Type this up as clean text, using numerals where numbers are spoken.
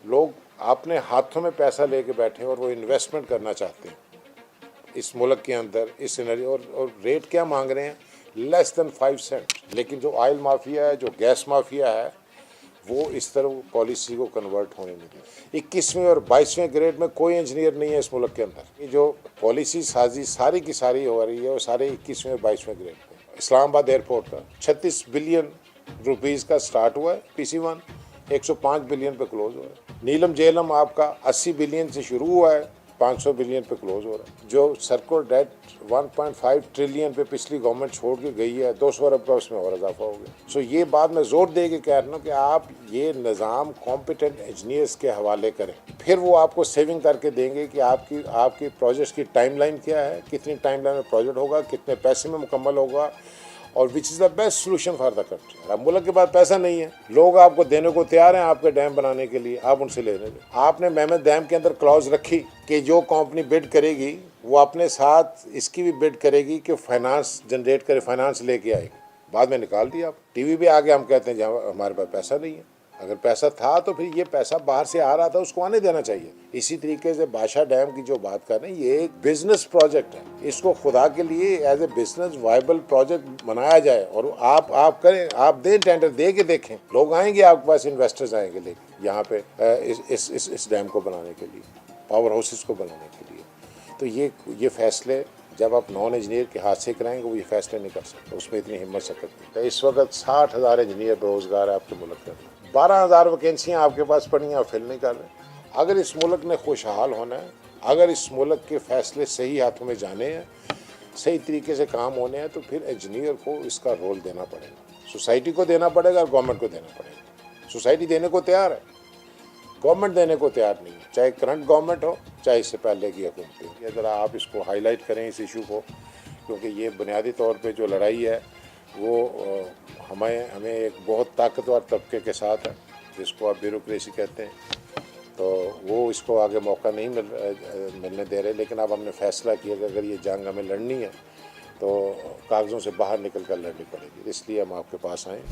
لوگ اپنے ہاتھوں میں پیسہ لے کے بیٹھے اور وہ انویسٹمنٹ کرنا چاہتے ہیں اس ملک کے اندر اس سینیریو اور ریٹ کیا مانگ رہے ہیں لیس دین 5 سینٹ. لیکن جو آئل مافیا ہے جو گیس مافیا ہے وہ اس طرح پالیسی کو کنورٹ ہونے نہیں دے. 21ویں اور 22ویں گریڈ میں کوئی انجینئر نہیں ہے اس ملک کے اندر. یہ جو پالیسی سازی ساری کی ساری ہو رہی ہے وہ سارے 21ویں اور 22ویں گریڈ پہ. اسلام آباد ایئرپورٹ کا 36 بلین روپیز کا سٹارٹ ہوا ہے PC1 105 بلین پہ کلوز ہوا ہے. نیلم جیلم آپ کا 80 بلین سے شروع ہوا ہے 500 بلین پہ کلوز ہو رہا ہے. جو سرکل ڈیٹ 1.5 ٹریلین پہ پچھلی گورنمنٹ چھوڑ کے گئی ہے 200 ارب کا اس میں اور اضافہ ہو گیا. سو یہ بات میں زور دے کے کہہ رہا ہوں کہ آپ یہ نظام کمپیٹنٹ انجینئرس کے حوالے کریں, پھر وہ آپ کو سیونگ کر کے دیں گے کہ آپ کی پروجیکٹس کی ٹائم لائن کیا ہے, کتنی ٹائم لائن میں پروجیکٹ ہوگا, کتنے پیسے میں مکمل ہوگا اور which is the best solution for the country. اب ملک کے پاس پیسہ نہیں ہے, لوگ آپ کو دینے کو تیار ہیں آپ کے ڈیم بنانے کے لیے, آپ ان سے لینے دیں. آپ نے مہمد ڈیم کے اندر کلاوز رکھی کہ جو کمپنی بڈ کرے گی وہ اپنے ساتھ اس کی بھی بڈ کرے گی کہ فائنانس جنریٹ کرے, فائنانس لے کے آئے گی. بعد میں نکال دیا آپ ٹی وی پہ آگے ہم کہتے ہیں جہاں ہمارے پاس پیسہ نہیں ہے. اگر پیسہ تھا تو پھر یہ پیسہ باہر سے آ رہا تھا اس کو آنے دینا چاہیے. اسی طریقے سے بادشاہ ڈیم کی جو بات کر رہے ہیں یہ ایک بزنس پروجیکٹ ہے, اس کو خدا کے لیے as a business viable project بنایا جائے اور آپ کریں, آپ دیں ٹینڈر دے کے دیکھیں, لوگ آئیں گے آپ کے پاس, انویسٹرز آئیں گے لے کے یہاں پہ اس ڈیم کو بنانے کے لیے, پاور ہاؤسز کو بنانے کے لیے. تو یہ فیصلے جب آپ نان انجینئر کے ہاتھ سے کرائیں گے وہ یہ فیصلے نہیں کر سکتے, اس میں اتنی ہمت سکت نہیں. اس وقت 60,000 انجینئر بے روزگار ہے آپ کے ملک کے اندر, 12,000 ویکینسیاں آپ کے پاس پڑی ہیں, آپ فل نہیں کر رہے. اگر اس ملک نے خوشحال ہونا ہے, اگر اس ملک کے فیصلے صحیح ہاتھوں میں جانے ہیں, صحیح طریقے سے کام ہونے ہیں, تو پھر انجینئر کو اس کا رول دینا پڑے گا, سوسائٹی کو دینا پڑے گا اور گورنمنٹ کو دینا پڑے گا. سوسائٹی دینے کو تیار ہے, گورنمنٹ دینے کو تیار نہیں ہے, چاہے کرنٹ گورنمنٹ ہو چاہے اس سے پہلے کی حکومت ہو. یہ ذرا آپ اس کو ہائی لائٹ کریں اس ایشو کو, کیونکہ یہ بنیادی طور پہ جو لڑائی ہے وہ ہمیں ایک بہت طاقتور طبقے کے ساتھ ہے جس کو آپ بیوروکریسی کہتے ہیں, تو وہ اس کو آگے موقع نہیں ملنے دے رہے. لیکن اب ہم نے فیصلہ کیا کہ اگر یہ جنگ ہمیں لڑنی ہے تو کاغذوں سے باہر نکل کر لڑنی پڑے گی, اس لیے ہم آپ کے پاس آئیں.